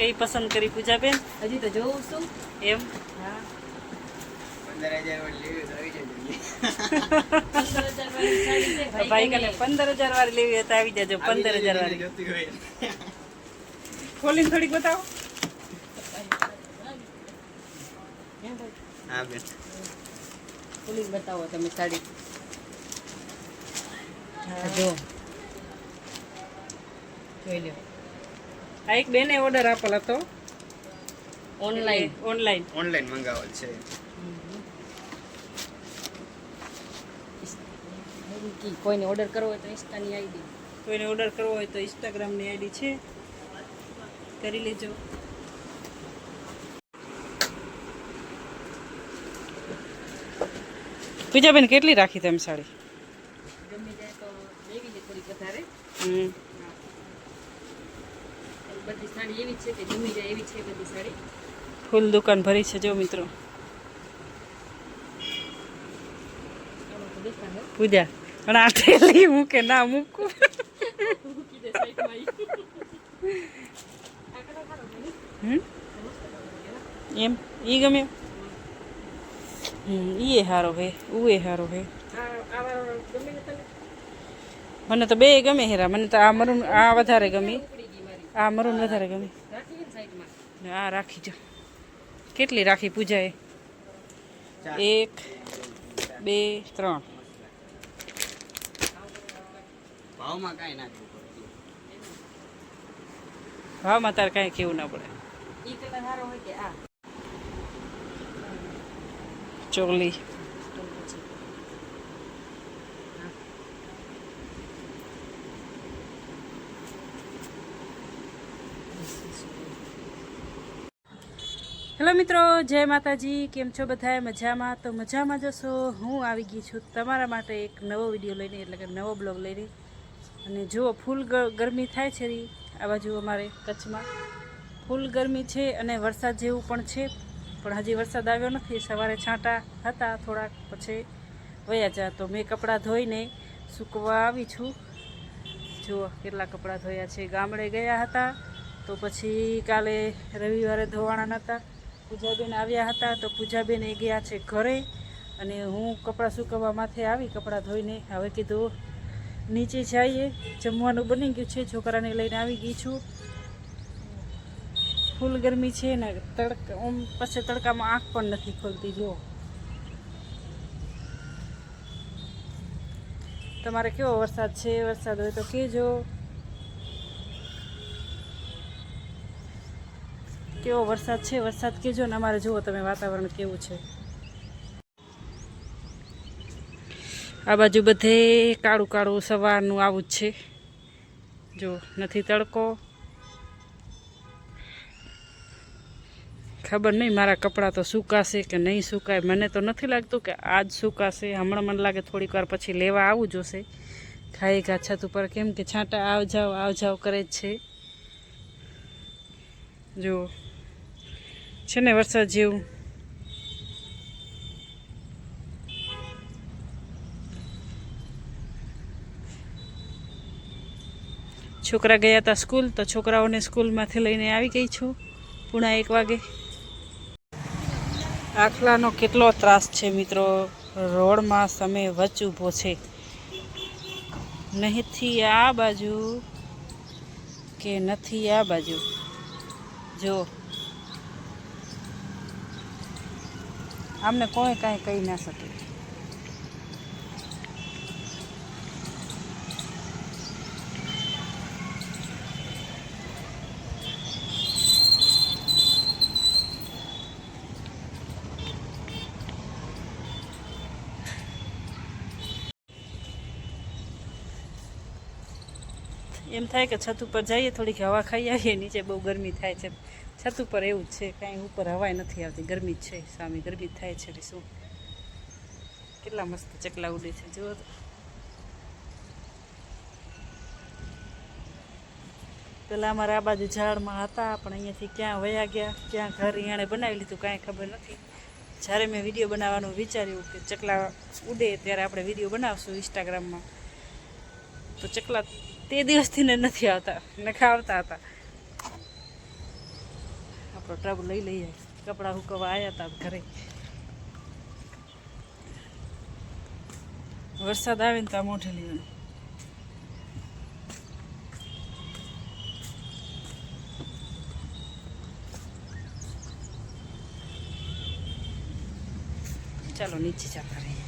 કઈ પસંદ કરી પૂજાબેન? હજી તો જોઉં છું. એમ? હા 15,000 વાળી લેવી તો આવી જજો. 15,000 વાળી સાડી છે ભાઈ કને 15,000 વાળી લેવી હોય તો આવી જજો. 15,000 વાળી જોતી હોય. ખોલીને થોડીક બતાવો. હા બેન. ખોલીને બતાવો તમે સાડી. હા. જો જોઈ લો. આ એક બેને ઓર્ડર આપેલ હતો ઓનલાઈન ઓનલાઈન. ઓનલાઈન મંગાવેલ છે. કોઈને ઓર્ડર કરવો હોય તો ઇન્સ્ટાની આઈડી. કોઈને ઓર્ડર કરવો હોય તો ઇન્સ્ટાગ્રામની આઈડી છે, કરી લેજો. પૂજાબેન કેટલી રાખી તમે સાડી? ગમી જાય તો લેવી છે થોડીક વધારે. બધી સાડી એવી છે કે ગમી જાય એવી છે બધી સાડી. ફૂલ દુકાન ભરી છે જો મિત્રો. આમાં તો દેખાડે. પૂજા પણ આ થેલી મૂકે ના મૂકું. મૂકી દે સાઈડમાં ઈ. આ કલર સારો છે ને? એમ ઈ ગમે? ઈ હારો હે, ઉએ હારો હે. આ વાળો ગમે ને તને? મને તો બે ગમે હેરા. મને તો આ મરૂન આ વધારે ગમી. ઉપડી ગઈ મારી. આ મરૂન વધારે ગમી. રાખી ને સાઈડમાં. આ રાખી જો. કેટલી રાખી પૂજાએ? 1 2 3. ભાવમાં કાંઈ નાખવું પડતું. ભાવમાં તારે કાંઈ કેવું ના પડે. ઈ કલર સારો હોય કે આ? ચોલી હેલો મિત્રો, જય માતાજી. કેમ છો બધા? મજામાં? તો મજામાં જશો. હું આવી ગઈ છું તમારા માટે એક નવો વિડીયો લઈને, એટલે કે નવો બ્લોગ લઈને. અને જુઓ ફૂલ ગરમી થાય છે આ બાજુ અમારે કચ્છમાં. ફૂલ ગરમી છે અને વરસાદ જેવું પણ છે, પણ હજી વરસાદ આવ્યો નથી. સવારે છાંટા હતા થોડાક, પછી વયા જા. તો મેં કપડાં ધોઈને સૂકવા આવી છું. જુઓ કેટલા કપડાં ધોયા છે. ગામડે ગયા હતા તો પછી કાલે રવિવારે ધોવાના નહોતા. પૂજાબેન આવ્યા હતા તો પૂજાબેન એ ગયા છે ઘરે, અને હું કપડાં સૂકવવા માથે આવી કપડાં ધોઈને. હવે કીધું નીચે જઈએ, જમવાનું બની ગયું છે, છોકરાને લઈને આવી ગઈ છું. ફૂલ ગરમી છે ને પછી તડકામાં આંખ પણ નથી ખોલતી. જુઓ તમારે કેવો વરસાદ છે? વરસાદ હોય તો કહેજો. કેવો વરસાદ છે? વરસાદ કહેજો ને. અમારે જુઓ તમે વાતાવરણ કેવું છે. આ બાજુ બધે કાળું કાળું સવારનું આવું જ છે. જો નથી તડકો. ખબર નહીં મારા કપડાં તો સુકાશે કે નહીં સુકાય. મને તો નથી લાગતું કે આજ સુકાશે. હમણાં મને લાગે થોડીક વાર પછી લેવા આવું જોશે ખાઈ ઘા છત ઉપર, કેમ કે છાંટા આવ જાવ કરે જ છે. જો છે ને વરસાદ જેવું. છોકરા ગયા હતા સ્કૂલ, તો છોકરાઓને સ્કૂલમાંથી લઈને આવી ગઈ છું 1:30 વાગે. આખલાનો કેટલો ત્રાસ છે મિત્રો. રોડમાં સમય વચ ઊભો છે, નહીંથી આ બાજુ કે નથી આ બાજુ. જો આમને કોઈ કાંઈ કહી ના શકે. એમ થાય કે છત ઉપર જઈએ, થોડીક હવા ખાઈ આવીએ. નીચે બહુ ગરમી થાય છે. છત ઉપર એવું જ છે, કાંઈ ઉપર હવાય નથી આવતી. ગરમી જ છે, સામે ગરમી જ થાય છે. શું કેટલા મસ્ત ચકલા ઉડે છે જુઓ તો. પેલા અમારા આ બાજુ ઝાડમાં હતા, પણ અહીંયાથી ક્યાં વયા ગયા, ક્યાં ઘર અહીંયાને બનાવી લીધું કાંઈ ખબર નથી. જ્યારે મેં વિડીયો બનાવવાનું વિચાર્યું કે ચકલા ઉડે ત્યારે આપણે વિડીયો બનાવશું ઇન્સ્ટાગ્રામમાં, તો ચકલા તે દિવસથી ને નથી આવતા, નખા આવતા હતા. આપણો ટ્રબ લઈ લઈએ કપડાં હુકવવા આવ્યા હતા ઘરે વરસાદ આવે ને તો આ મોઢે લેવાનું ચાલો નીચે જતા રહીએ